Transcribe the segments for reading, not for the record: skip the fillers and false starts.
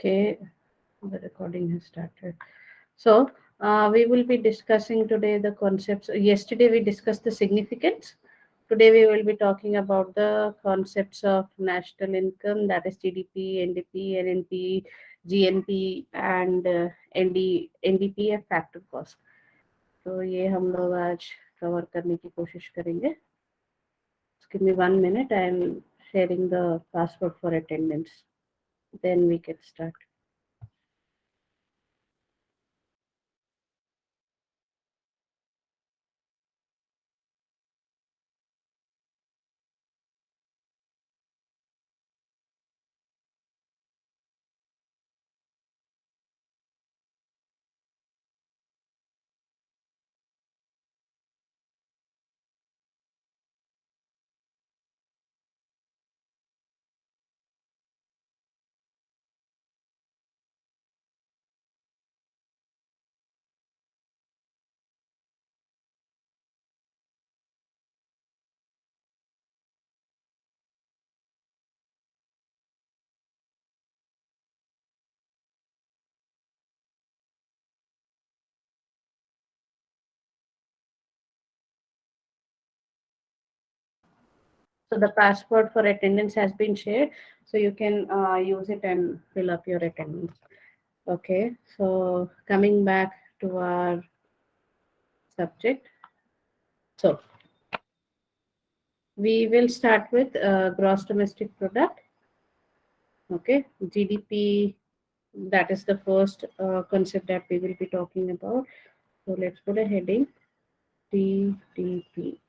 Okay, the recording has started. So, we will be discussing today the concepts. Yesterday, we discussed the significance. Today, we will be talking about the concepts of national income, that is GDP, NDP, NNP, GNP, and NDP, and factor cost. तो ये हम लोग आज cover करने की कोशिश करेंगे. Give me 1 minute. I am sharing the password for attendance. Then we can start. So the password for attendance has been shared, so you can use it and fill up your attendance. Okay, so coming back to our subject. So we will start with gross domestic product. Okay, GDP, that is the first concept that we will be talking about. So let's put a heading, GDP.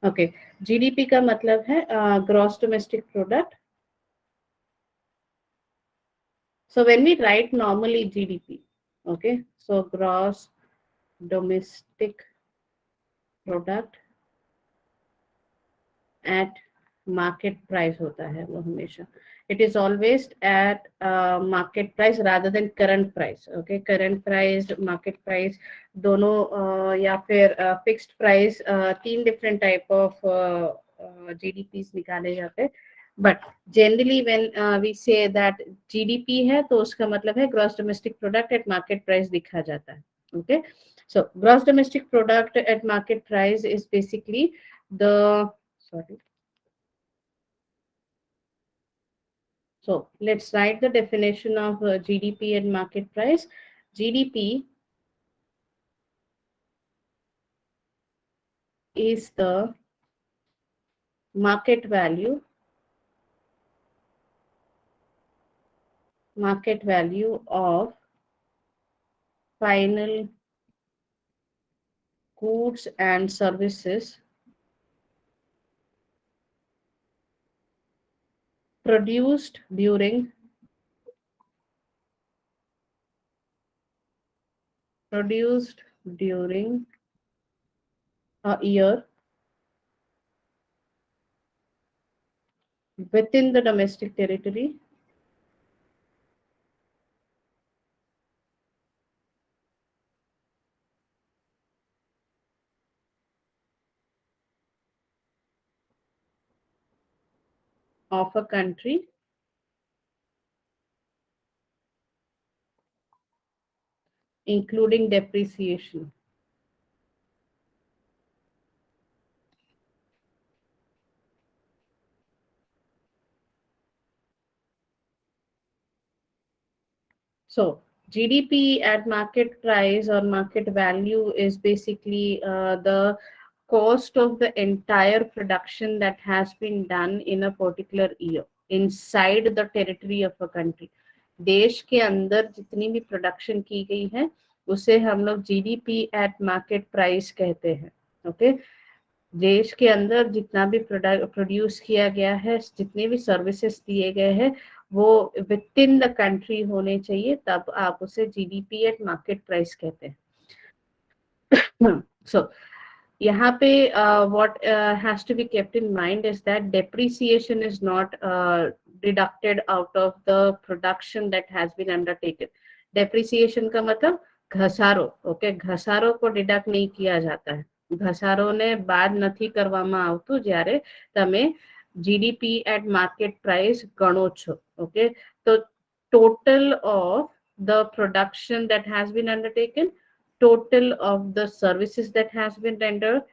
Okay, GDP का मतलब है gross domestic product. So when we write normally GDP, okay, so gross domestic product at market price होता है वो हमेशा. It is always at market price rather than current price. Okay, current price, market price दोनों या फिर fixed price, तीन different type of GDPs निकाले जाते हैं. But generally when we say that GDP है तो उसका मतलब है gross domestic product at market price दिखा जाता है. Okay, so gross domestic product at market price is basically the, sorry. So let's write the definition of GDP and market price. GDP is the market value of final goods and services produced during a year within the domestic territory of a country including depreciation. So GDP at market price or market value is basically the cost of the entire production that has been done in a particular year inside the territory of a country. देश के अंदर जितनी भी production की गई है उसे हम लोग जीडीपी एट मार्केट प्राइस कहते हैं. ओके, देश के अंदर जितना भी प्रोड्यूस किया गया है, जितने भी सर्विसेज दिए गए हैं, वो विद इन द कंट्री होने चाहिए, तब आप उसे जीडीपी एट मार्केट प्राइस कहते हैं. सो यहाँ पे what has to be kept in mind is that depreciation is not deducted out of the production that has been undertaken. Depreciation का मतलब ઘસારો. ઓકે, ઘસારો को डिडक्ट नहीं किया जाता है. ઘસારોને બાદ નથી કરવામાં આવતું જ્યારે તમે જીડીપી એટ માર્કેટ પ્રાઇસ ગણો છો. ઓકે, તો total of the production that has been undertaken, total of the services that has been rendered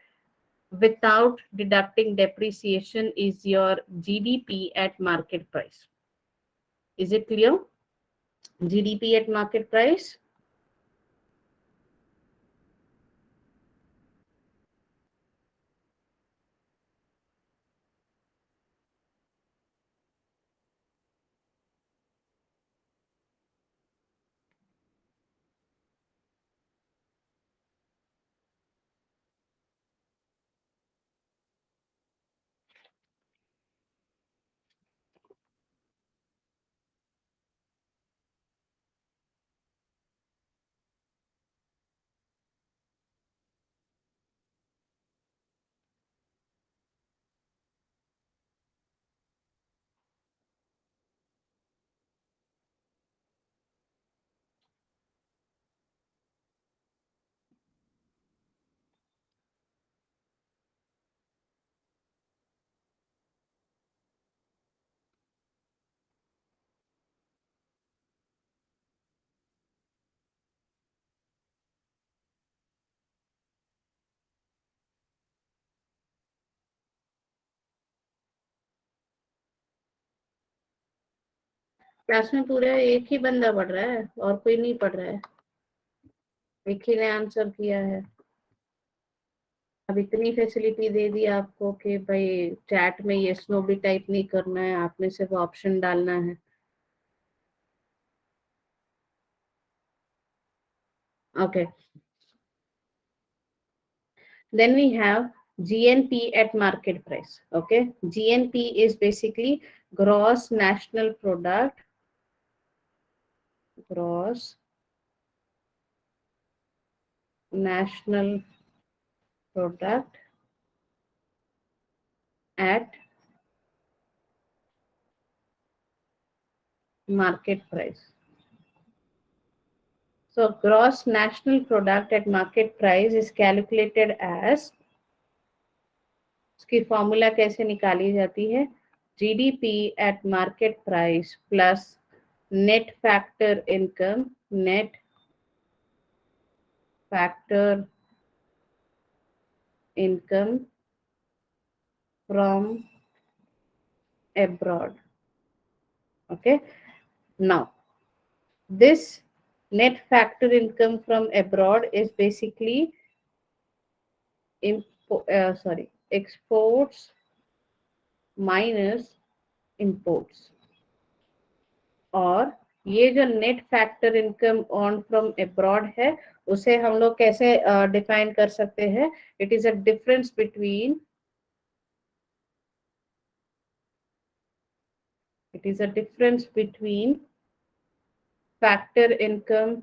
without deducting depreciation is your GDP at market price. Is it clear? GDP at market price. Class में पूरा एक ही बंदा पढ़ रहा है और कोई नहीं पढ़ रहा है, एक ही ने आंसर किया है। अब इतनी फैसिलिटी दे दी आपको कि भाई चैट में यस नो भी टाइप नहीं करना है, आपने सिर्फ ऑप्शन डालना है। Okay, then we have GNP at market price. Okay, GNP is basically gross national product, gross national product at market price. So gross national product at market price is calculated as, उसकी formula कैसे निकाली जाती है, GDP at market price plus net factor income, net factor income from abroad. Okay, now this net factor income from abroad is basically exports minus imports. और ये जो net factor income on from abroad है उसे हम लोग कैसे define कर सकते हैं, it is a difference between, it is a difference between factor income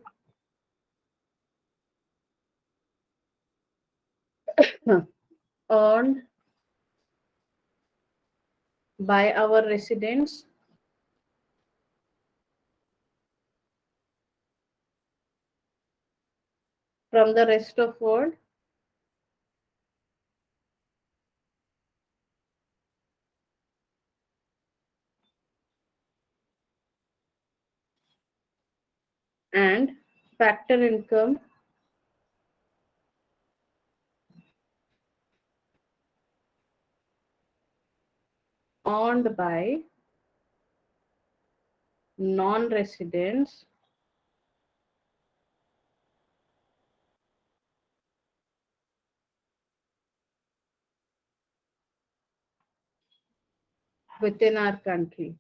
earned by our residents from the rest of world and factor income earned by non-residents within our country.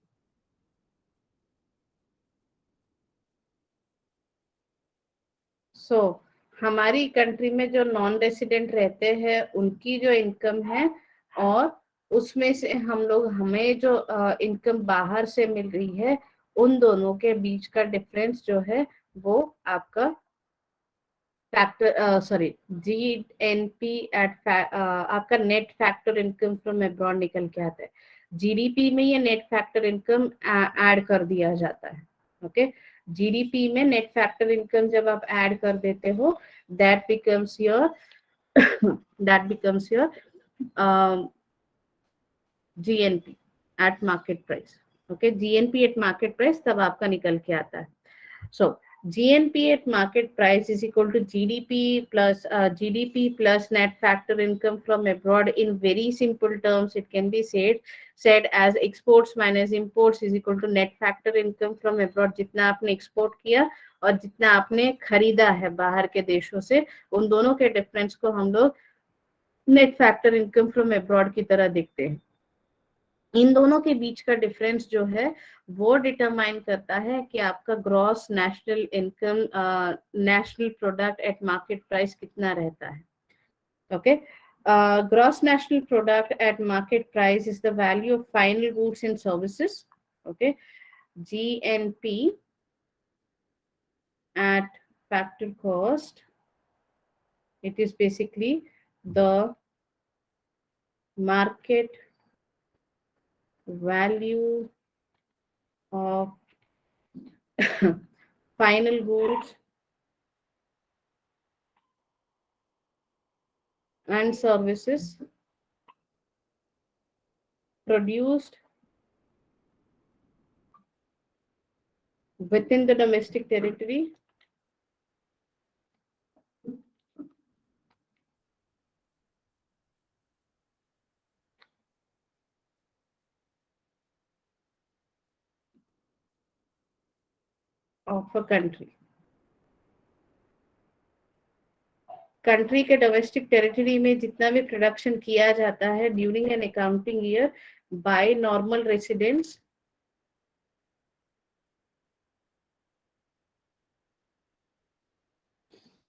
So हमारी country में जो non resident रहते हैं उनकी जो income है और उसमें से हम लोग, हमें जो इनकम बाहर से मिल रही है, उन दोनों के बीच का डिफरेंस जो है वो आपका फैक्टर GNP एट आपका net factor income from abroad निकल के आता है। जीडीपी में ये नेट फैक्टर इनकम ऐड कर दिया जाता है। ओके, जीडीपी में नेट फैक्टर इनकम जब आप ऐड कर देते हो, that becomes your GNP at market price. Okay, GNP eight market price तब आपका निकल के आता है. So GNP at market price is equal to GDP plus net factor income from abroad. In very simple terms, it can be said as exports minus imports is equal to net factor income from abroad. जितना आपने export किया और जितना आपने खरीदा है बाहर के देशों से, उन दोनों के डिफरेंस को हम लोग net factor income from abroad की तरह देखते हैं. इन दोनों के बीच का डिफरेंस जो है वो डिटरमाइन करता है कि आपका gross national income, national product at market price कितना रहता है. Okay, gross national product at market price is the value of final goods and services. Okay, GNP at factor cost, it is basically the market value of final goods and services produced within the domestic territory of a country. Country के domestic territory में जितना भी production किया जाता है during an accounting year by normal residents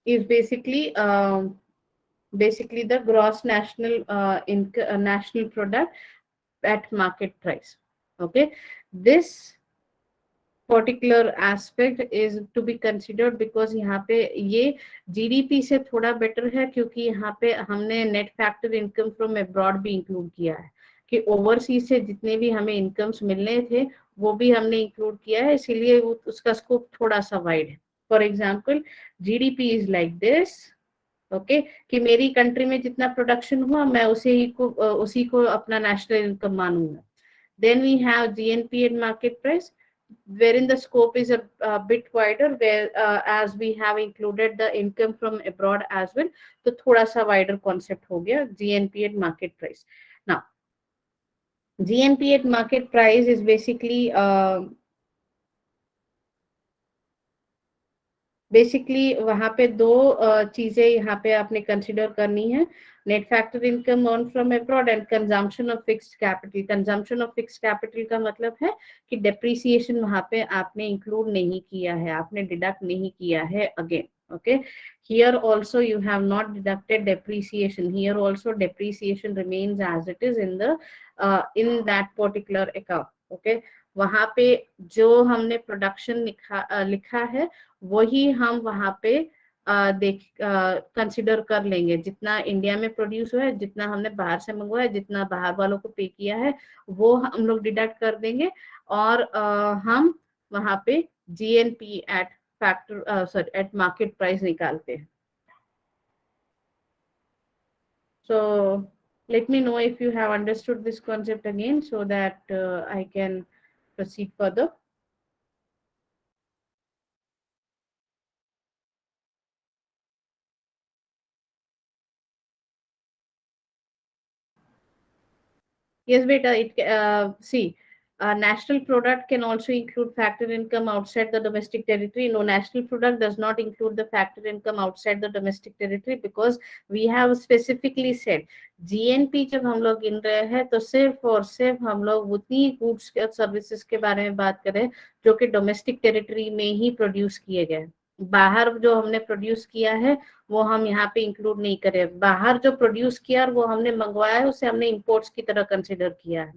is basically the gross national national product at market price. Okay, this particular aspect is to be considered because यहाँ पे ये जीडीपी से थोड़ा बेटर है क्योंकि यहाँ पे हमने net factor income from abroad भी इंक्लूड किया है कि ओवरसीज से जितने भी हमें इनकम्स मिलने थे वो भी हमने इंक्लूड किया है, इसीलिए उसका स्कोप थोड़ा सा वाइड है. For example GDP is like this. Okay, कि मेरी कंट्री में जितना प्रोडक्शन हुआ मैं उसी को अपना नेशनल इनकम मानूंगा. Then we have GNP and market price, wherein the scope is a bit wider, where as we have included the income from abroad as well, तो थोड़ा सा wider concept हो गया GNP and market price. Now, GNP at market price is basically basically वहां पे दो चीजें यहाँ पे आपने कंसिडर करनी है. Net factor income earn from abroad and consumption of fixed capital. Consumption of fixed capital का मतलब है कि डेप्रिसिएशन वहां पे आपने इंक्लूड नहीं किया है, आपने डिडक्ट नहीं किया है again. Okay, here also you have not deducted depreciation. Here also depreciation remains as it is in that particular account. Okay, वहां पे जो हमने प्रोडक्शन लिखा है वही हम वहां पे देख कंसिडर कर लेंगे. जितना इंडिया में प्रोड्यूस हुआ है, जितना हमने बाहर से मंगवाया है, जितना बाहर वालों को पे किया है, वो हम लोग डिडक्ट कर देंगे और हम वहां पे GNP eight factor sorry eight market price निकालते हैं. So let me know if you have understood this concept again so that I can proceed further. Yes, beta. See, national product can also include factor income outside the domestic territory. No, national product does not include the factor income outside the domestic territory because we have specifically said GNP जब हम लोग गिन रहे हैं तो सिर्फ और सिर्फ हम लोग उतनी गुड्स और सर्विसेज के बारे में बात करें जो कि डोमेस्टिक टेरिटरी में ही प्रोड्यूस किए गए. बाहर जो हमने प्रोड्यूस किया है वो हम यहाँ पे इंक्लूड नहीं करें. बाहर जो प्रोड्यूस किया और वो हमने मंगवाया है उसे हमने इंपोर्ट्स की तरह कंसिडर किया है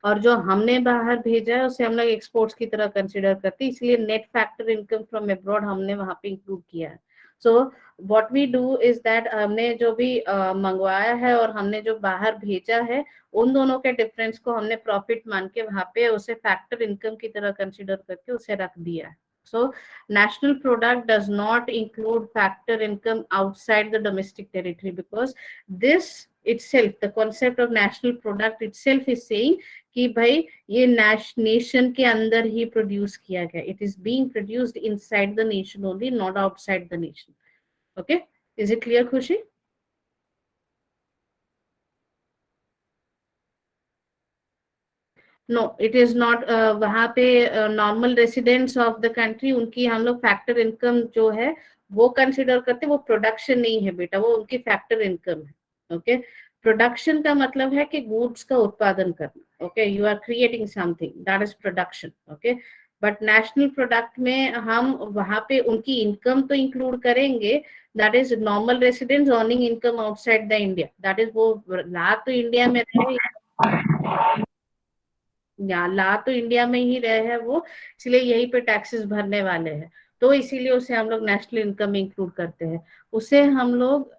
और जो हमने बाहर भेजा है उसे हम लोग एक्सपोर्ट्स की तरह कंसिडर करते हैं, इसलिए net factor income from abroad हमने वहां पे इंक्लूड किया है. So what we do is that हमने जो भी मंगवाया है और हमने जो बाहर भेजा है उन दोनों के डिफरेंस को हमने प्रॉफिट मान के वहां पे उसे फैक्टर इनकम की तरह कंसिडर करके उसे रख दिया है. So national product does not include factor income outside the domestic territory because this itself, the concept of national product itself is saying कि भाई ये नेशन के अंदर ही प्रोड्यूस किया गया, it is being produced inside the nation only, not outside the nation. Okay, is it clear Khushi? No, it is not. वहां पे normal residents of the country, उनकी हम लोग फैक्टर इनकम जो है वो कंसिडर करते, वो प्रोडक्शन नहीं है बेटा, वो उनकी फैक्टर इनकम है. ओके, प्रोडक्शन का मतलब है कि गुड्स का उत्पादन करना. Okay, you are creating something, that is production. Okay, but national product में हम वहां पे उनकी इनकम तो इंक्लूड करेंगे, that is normal residents earning income outside the India, that is वो ला तो इंडिया में रहे, या ला तो इंडिया में ही रहे हैं वो, इसलिए यहीं पे टैक्सेस भरने वाले हैं, तो इसीलिए उसे हम लोग नेशनल इनकम में इंक्लूड करते हैं. उसे हम लोग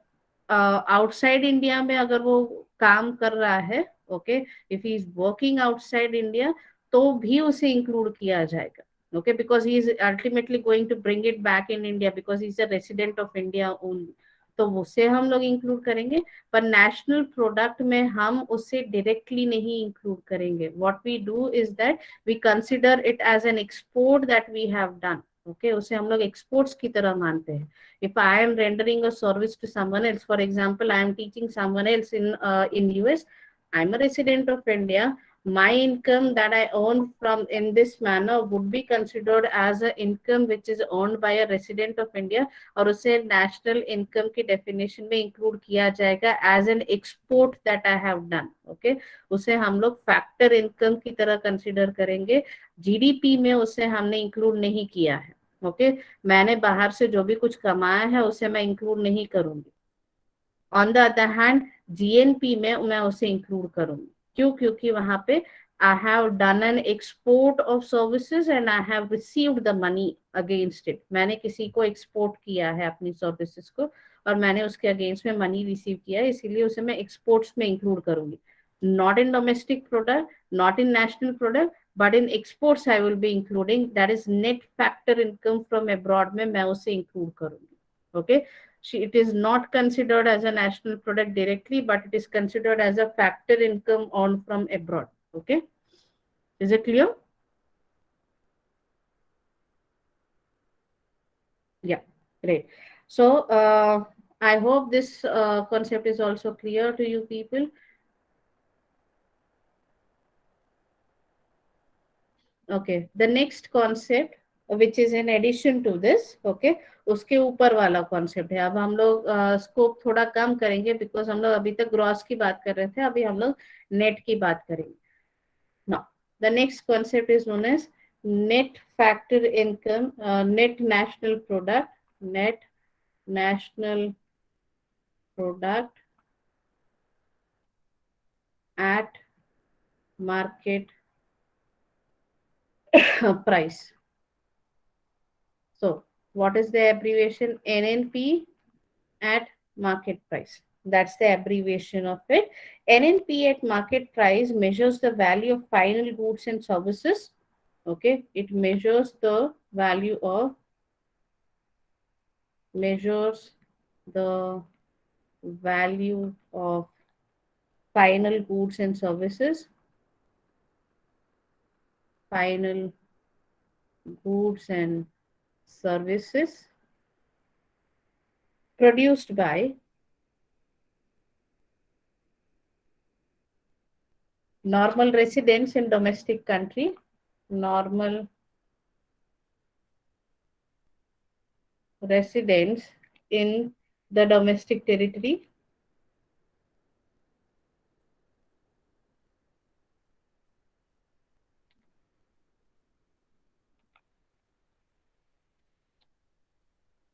आउटसाइड इंडिया में अगर वो काम कर रहा है, okay, if he is working outside India, तो भी उसे इंक्लूड किया जाएगा. Okay, because he is ultimately going to bring it back in India, because he is a resident of India only, तो उसे हम लोग इंक्लूड करेंगे. पर नेशनल प्रोडक्ट में हम उसे डायरेक्टली नहीं इंक्लूड करेंगे. What we do is that we consider it as an export that we have done. Okay, उसे हम लोग एक्सपोर्ट्स की तरह मानते हैं. If I am rendering a service to someone else, for example, I am teaching someone else in US, I'm a resident of India. My income that I earn from in this manner would be considered as an income which is earned by a resident of India, और उसे national income की definition में include किया जाएगा as an export that I have done. Okay, उसे हम लोग factor income की तरह consider करेंगे. GDP में उसे हमने include नहीं किया है. ओके, मैंने बाहर से जो भी कुछ कमाया है उसे मैं इंक्लूड नहीं करूंगी. On the other hand GNP में मैं उसे इंक्लूड करूंगी. क्यों? क्योंकि वहां पे I have done an export of services and I have received the money against it. मैंने किसी को एक्सपोर्ट किया है अपनी सर्विसेज को, और मैंने उसके अगेंस्ट में मनी रिसीव किया है, इसीलिए उसे मैं एक्सपोर्ट्स में इंक्लूड करूंगी. Not in domestic product, not in national product, but in exports I will be including, that is net factor income from abroad में मैं उसे इंक्लूड करूंगी. Okay, it is not considered as a national product directly, but it is considered as a factor income on from abroad. Okay, is it clear? Yeah, great. So I hope this concept is also clear to you people. Okay, the next concept which is in addition to this, okay, उसके ऊपर वाला concept है. अब हम लोग scope थोड़ा कम करेंगे, because हम लोग अभी तक ग्रॉस की बात कर रहे थे, अभी हम लोग नेट की बात करेंगे. Now, the next concept is known as net factor income, net national product, net national product at market price. So, what is the abbreviation? NNP at market price. That's the abbreviation of it. NNP at market price measures the value of final goods and services. Okay, it measures the value of final goods and services, final goods and services produced by normal residents in domestic country, normal residents in the domestic territory,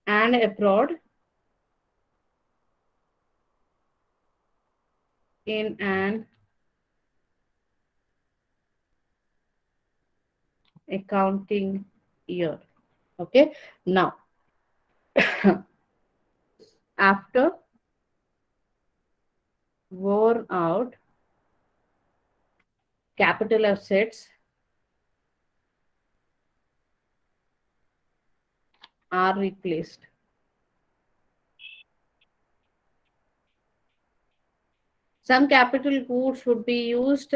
and abroad in an accounting year. Okay, now after worn out capital assets are replaced. Some capital goods should be used,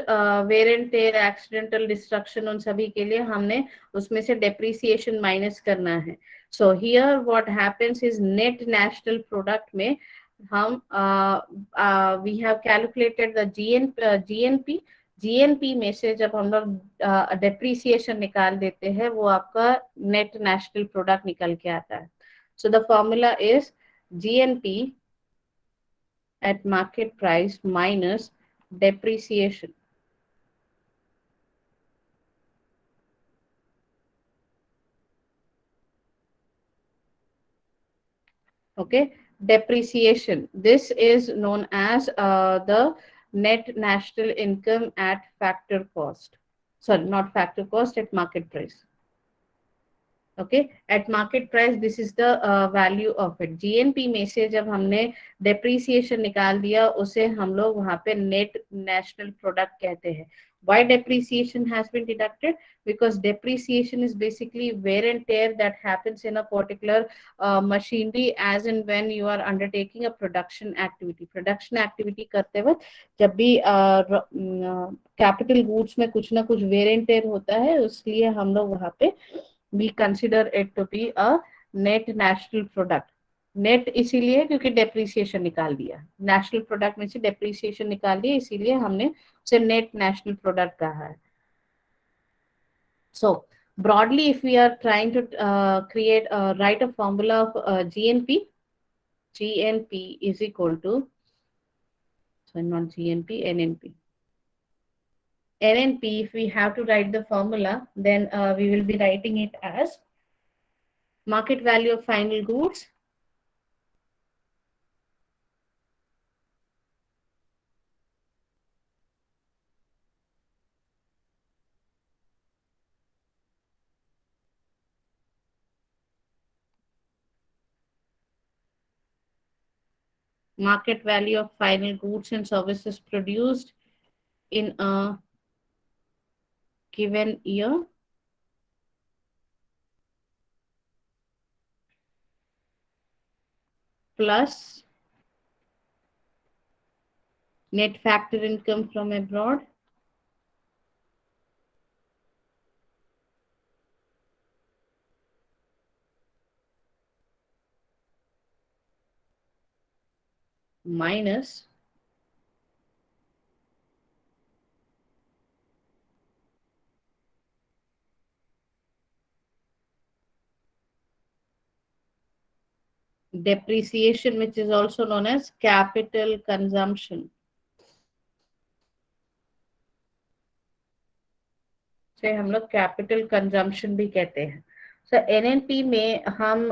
wear and tear, accidental destruction, उन सभी के लिए हमने उसमें से depreciation minus करना है. So here what happens is net national product में हम we have calculated the GNP. GNP में से जब हम लोग डेप्रिसिएशन निकाल देते हैं वो आपका नेट नेशनल प्रोडक्ट निकल के आता है. So the formula is GNP at market price minus depreciation. Okay, depreciation. This is known as the net national income at factor cost. Sorry, not factor cost, at market price. Okay, eight market price this is the value of it. GNP में से जब हमने depreciation निकाल दिया उसे हम लोग वहां पे नेट नेशनल प्रोडक्ट कहते हैं. why depreciation has been deducted? Because depreciation is basically wear and tear that happens in a particular machinery as and when you are undertaking a production activity करते वक्त जब भी कैपिटल गुड्स में कुछ ना कुछ वेर एंड टेयर होता है, उसलिए हम लोग वहां पे we consider it to be a net national product. Net इसीलिए क्योंकि डेप्रिसिएशन निकाल दिया, नेशनल प्रोडक्ट में से डेप्रिसिएशन निकाल दिया, इसीलिए हमने उसे नेट नेशनल प्रोडक्ट कहा है. So broadly, if we are trying to write a formula of GNP, GNP is equal to, so not GNP, NNP. NNP, if we have to write the formula, then we will be writing it as market value of final goods market value of final goods and services produced in a given year plus net factor income from abroad minus depreciation, which is also known as capital consumption. से हम लोग capital consumption भी कहते हैं. सो NNP में हम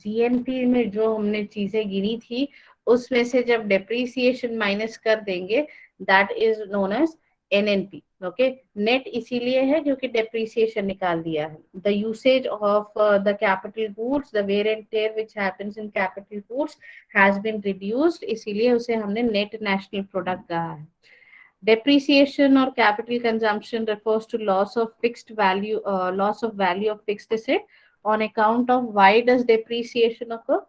GNP में जो हमने चीजें गिनी थी उसमें से जब डेप्रिसिएशन माइनस कर देंगे, that is known as NNP. Okay, net इसीलिए है क्योंकि डेप्रिसिएशन निकाल दिया है. The usage of the capital goods, the wear and tear which happens in capital goods has been reduced, इसीलिए उसे हमने नेट नेशनल प्रोडक्ट कहा है. Depreciation or capital consumption refers to loss of value of fixed asset. On account of why does depreciation occur?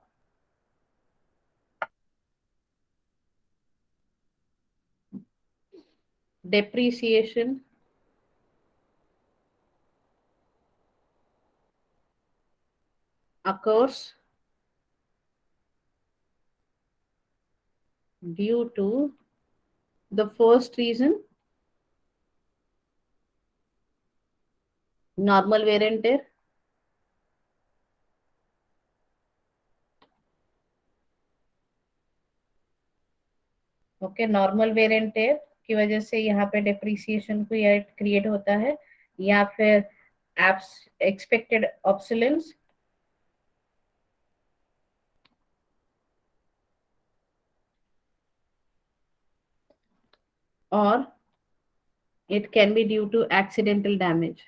Depreciation occurs due to the first reason, normal wear and tear. Okay, normal wear and टेयर की वजह से यहाँ पे depreciation को create होता है, या फिर एक्सपेक्टेड ऑब्सोलेंस, और it can be due to accidental damage.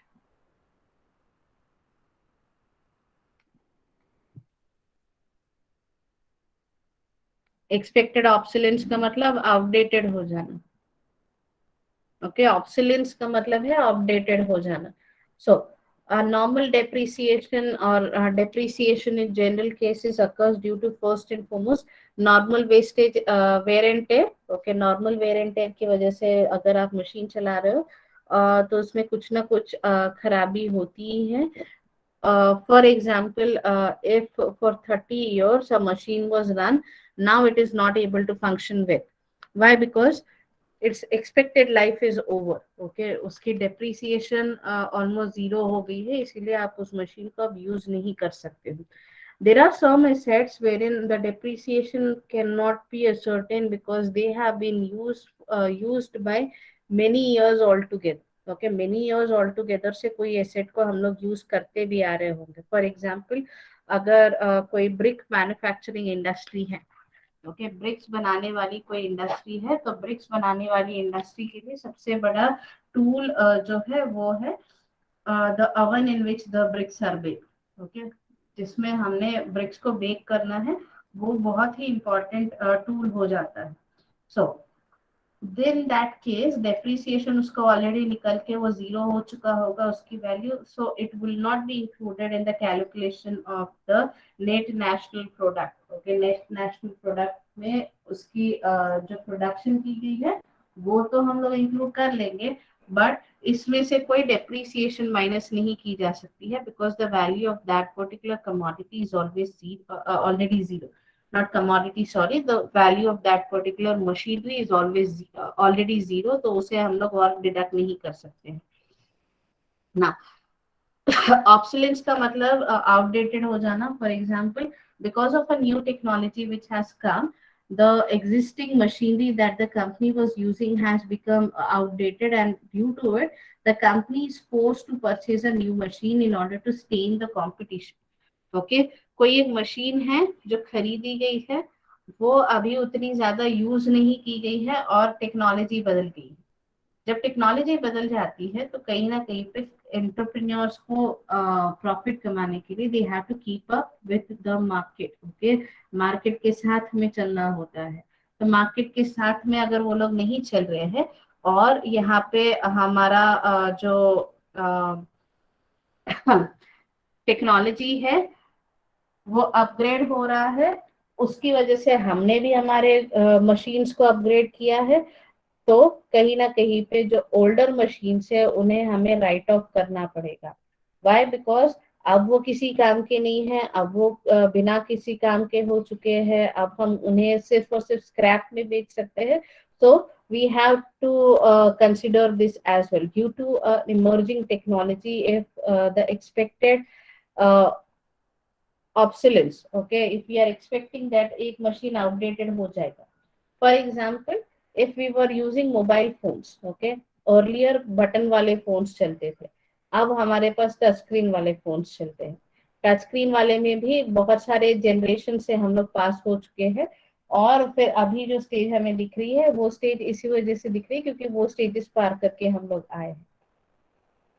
Expected obsolescence का मतलब आउटडेटेड हो जाना. ओके, ऑब्सोलेंस का मतलब है अपडेटेड हो जाना. सो Normal depreciation or depreciation in general cases occurs due to first and foremost normal wastage, wear and tear. Okay, normal wear and tear की वजह से अगर आप मशीन चला रहे हो तो उसमें कुछ ना कुछ खराबी होती ही है. For example, if for 30 years a machine was run, now it is not able to function well. Why? Because its expected life is over. Okay, उसकी depreciation almost zero हो गई है, इसीलिए आप उस मशीन को अब यूज नहीं कर सकते हो. There are some assets wherein the depreciation cannot be ascertained because they have been used by many years altogether. Okay, many years altogether से कोई एसेट को हम लोग यूज करते भी आ रहे होंगे. फॉर एग्जाम्पल, अगर कोई ब्रिक मैन्युफैक्चरिंग इंडस्ट्री है, ओके, ब्रिक्स बनाने वाली कोई इंडस्ट्री है, तो ब्रिक्स बनाने वाली इंडस्ट्री के लिए सबसे बड़ा टूल जो है वो है the oven in which the bricks are baked. Okay, जिसमें हमने ब्रिक्स को बेक करना है, वो बहुत ही इंपॉर्टेंट टूल हो जाता है. So then that case depreciation उसका ऑलरेडी निकल के वो जीरो हो चुका होगा उसकी value, so it will not be included in the calculation of the net national product. Okay, net national product में उसकी जो प्रोडक्शन की गई है वो तो हम लोग इंक्लूड कर लेंगे, बट इसमें से कोई डेप्रिसिएशन माइनस नहीं की जा सकती है because the value of that particular commodity is always already zero. Not commodity, sorry, the value of that particular machinery is always already zero, तो उसे हम लोग और डिडक्ट नहीं कर सकते हैं ना. ऑब्सोलेंस का मतलब आउटडेटेड हो जाना. For example, because of a new technology which has come, the existing machinery that the company was using has become outdated, and due to it the company is forced to purchase a new machine in order to stay in the competition. Okay, कोई एक machine है जो खरीदी गई है, वो अभी उतनी ज्यादा यूज नहीं की गई है और टेक्नोलॉजी बदल गई है. जब टेक्नोलॉजी बदल जाती है तो कहीं ना कहीं पे एंटरप्रेन्योर्स को प्रॉफिट कमाने के लिए they have to keep up with the market. Okay, market के साथ में चलना होता है. तो मार्केट के साथ में अगर वो लोग नहीं चल रहे हैं और यहाँ पे हमारा जो टेक्नोलॉजी है वो अपग्रेड हो रहा है, उसकी वजह से हमने भी हमारे मशीन्स को अपग्रेड किया है, तो कहीं ना कहीं पे जो ओल्डर मशीन्स है उन्हें हमें राइट ऑफ करना पड़ेगा. वाई? बिकॉज अब वो किसी काम के नहीं है, अब वो बिना किसी काम के हो चुके हैं, अब हम उन्हें सिर्फ और सिर्फ स्क्रैप में बेच सकते हैं. तो we have to consider this as well due to emerging technology. If the expected uh, obsolescence, okay, if we are expecting that एक machine outdated हो जाएगा. For example, if we were using mobile phones, okay, earlier button वाले phones चलते थे, अब हमारे पास touch screen वाले phones चलते हैं. टच स्क्रीन वाले में भी बहुत सारे जनरेशन से हम लोग पास हो चुके हैं, और फिर अभी जो स्टेज हमें दिख रही है वो स्टेज इसी वजह से दिख रही है क्योंकि वो स्टेजेस पार करके हम लोग आए हैं.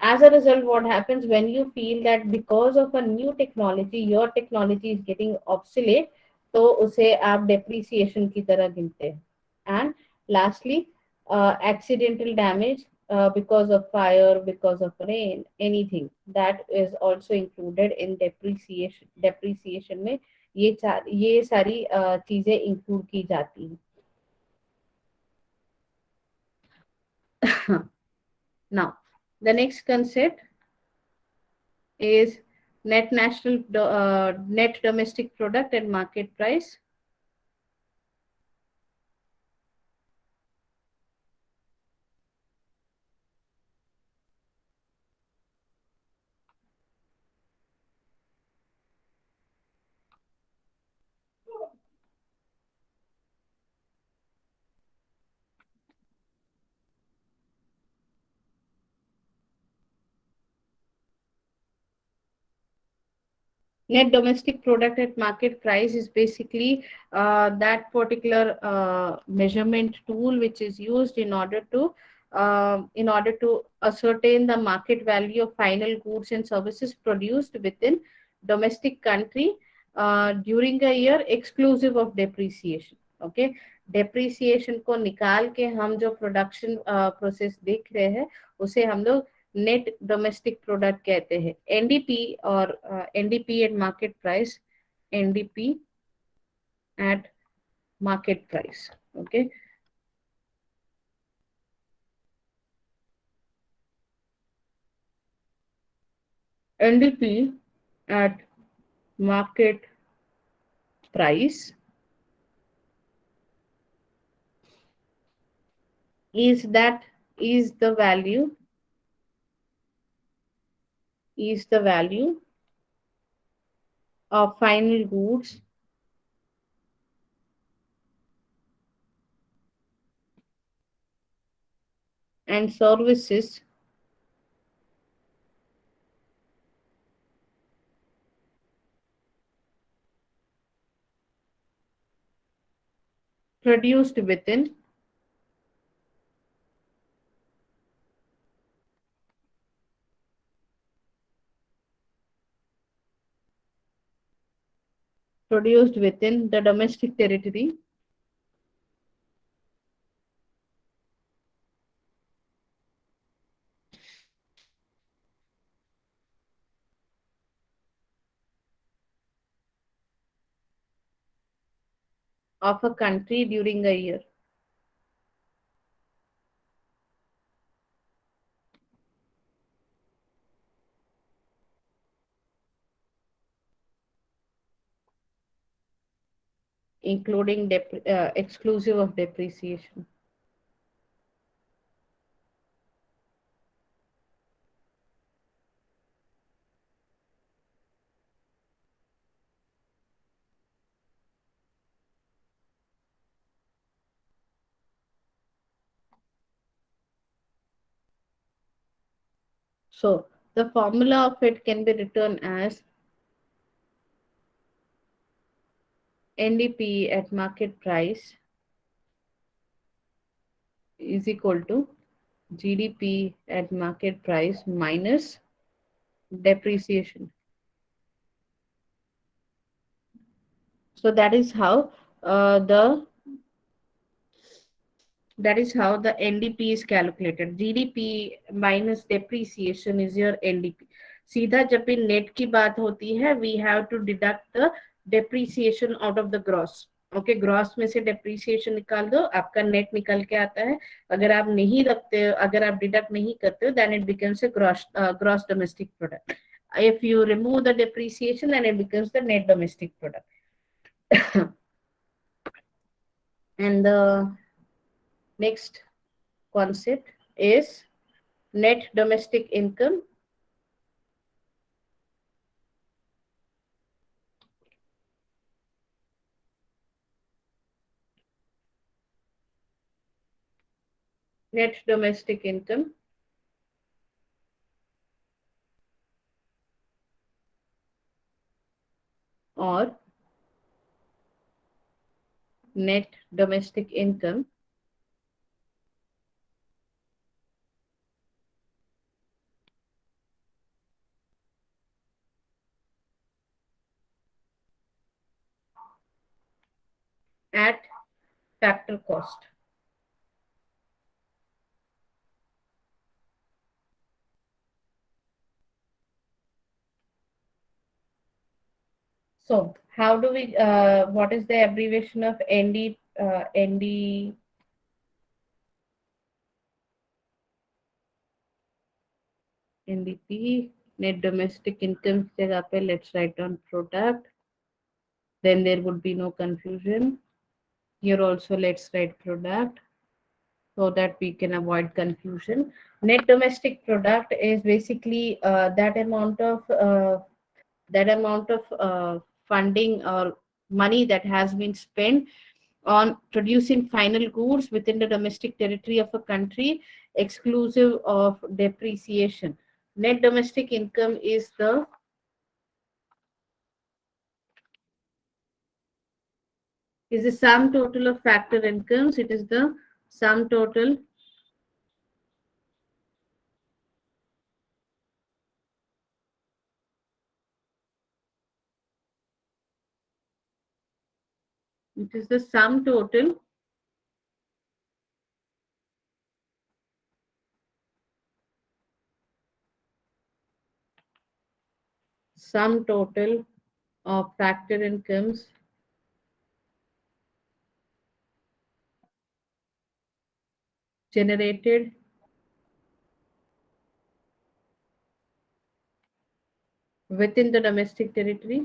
As a result, what happens when you feel that because of a new technology your technology is getting obsolete, तो उसे आप depreciation की तरह गिनते हैं. And lastly, accidental damage because of fire, because of rain, anything that is also included in depreciation में ये सारी चीजें include की जाती हैं. Now, the next concept is net domestic product and market price. Net domestic product at market price is basically that particular measurement tool which is used in order to ascertain the market value of final goods and services produced within domestic country during a year exclusive of depreciation. Okay, depreciation को निकाल के हम जो production process देख रहे हैं उसे हम लोग नेट डोमेस्टिक प्रोडक्ट कहते हैं, एनडीपी, और NDP at market price, NDP at market price. Okay, NDP at market price is that is the value is the value of final goods and services produced within the domestic territory of a country during a year, including exclusive of depreciation. So the formula of it can be written as NDP at market price is equal to GDP at market price minus depreciation. So the that is how the NDP is calculated. GDP minus depreciation is your NDP. सीधा जब भी net की बात होती है, we have to deduct the depreciation out of the gross. Okay, gross में से depreciation निकाल दो, आपका नेट निकल के आता है. अगर आप नहीं रखते हो, अगर आप डिडक्ट नहीं करते हो, then it becomes a gross domestic product. If you remove the depreciation, then it becomes the net domestic product. And the next concept is net domestic income net domestic income or net domestic income at factor cost. So how do we what is the abbreviation of NDP? Net domestic income की जगह पे let's write down product, then there would be no confusion. Here also let's write product so that we can avoid confusion. Net domestic product is basically that amount of funding or money that has been spent on producing final goods within the domestic territory of a country, exclusive of depreciation. Net domestic income is the sum total of factor incomes. It is the sum total. It is the sum total sum total of factor incomes generated within the domestic territory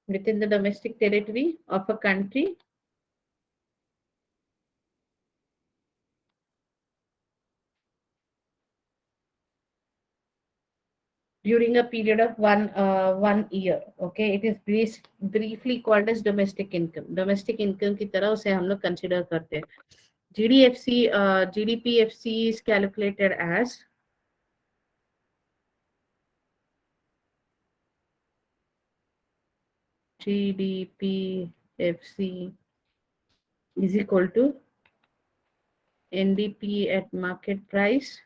within the domestic territory of a country during a period of 1 year. Okay, it is briefly called as domestic income. Domestic income की तरह उसे हम लोग consider करते हैं. GDFC, GDPFC is calculated as GDPFC is equal to NDP at market price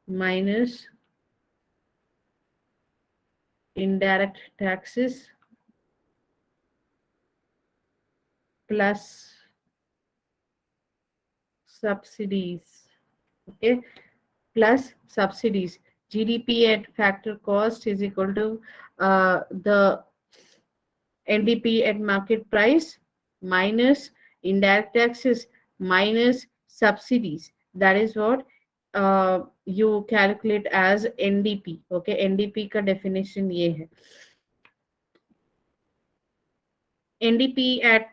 minus indirect taxes plus subsidies. Okay, plus subsidies. GDP at factor cost is equal to the NDP at market price minus indirect taxes minus subsidies. That is what you calculate as NDP. Okay, NDP का definition ये है. NDP at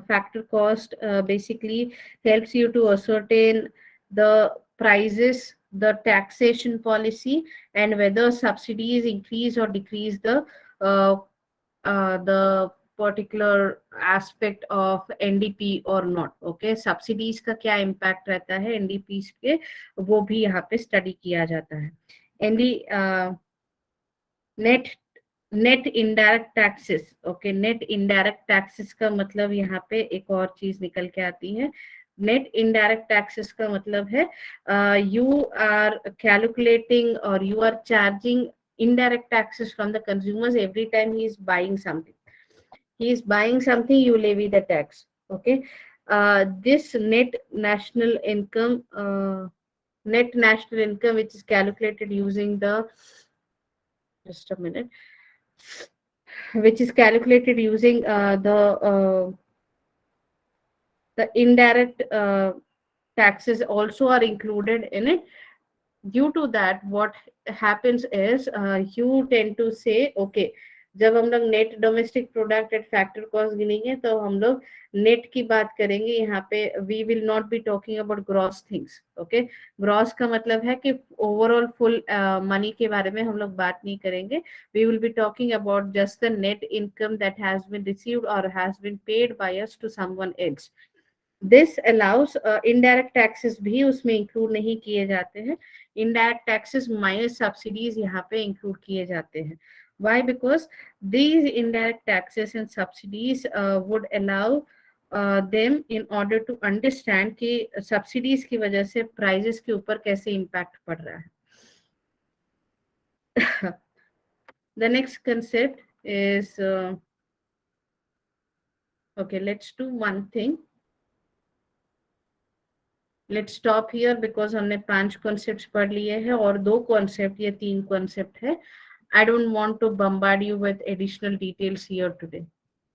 factor cost basically helps you to ascertain the prices, the taxation policy, and whether subsidies increase or decrease uh, the particular aspect of NDP or not. Okay, subsidies का क्या impact रहता है NDPs के, वो भी यहाँ पे study किया जाता है. Net net indirect taxes. Okay, net indirect taxes का मतलब यहाँ पे एक और चीज निकल के आती है. नेट इनडायरेक्ट टैक्सेस का मतलब है यू आर कैलकुलेटिंग और you are charging indirect taxes from the consumers every time he is buying something. He is buying something, you levy the tax. Okay, this net national income, which is calculated using the, just a minute, which is calculated using the indirect taxes also are included in it. Due to that, what happens is you tend to say, okay, जब हम लोग net domestic product at factor cost गिनेंगे तो हम लोग net की बात करेंगे. यहाँ पे we will not be talking about gross things. Okay, gross का मतलब है कि ओवरऑल फुल मनी के बारे में हम लोग बात नहीं करेंगे. We will be talking about just the net income that has been received और has been paid by us to someone else. This allows indirect taxes भी उसमें इंक्लूड नहीं किए जाते हैं. इनडायरेक्ट टैक्सेस माइनस सब्सिडीज यहाँ पे इंक्लूड किए जाते हैं. Why? Because these indirect taxes and subsidies would allow them in order to understand कि subsidies की वजह से prices के ऊपर कैसे impact पड़ रहा है. The next concept is okay, let's do one thing. Let's stop here because हमने 5 concepts पढ़ लिए हैं और 2 concept या 3 concept है. I don't want to bombard you with additional details here today.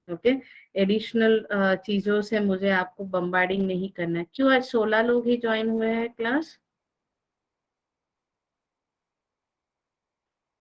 Okay, additional चीजों से मुझे आपको बम्बार्डिंग नहीं करना है. क्यों आज 16 लोग ही ज्वाइन हुए हैं क्लास?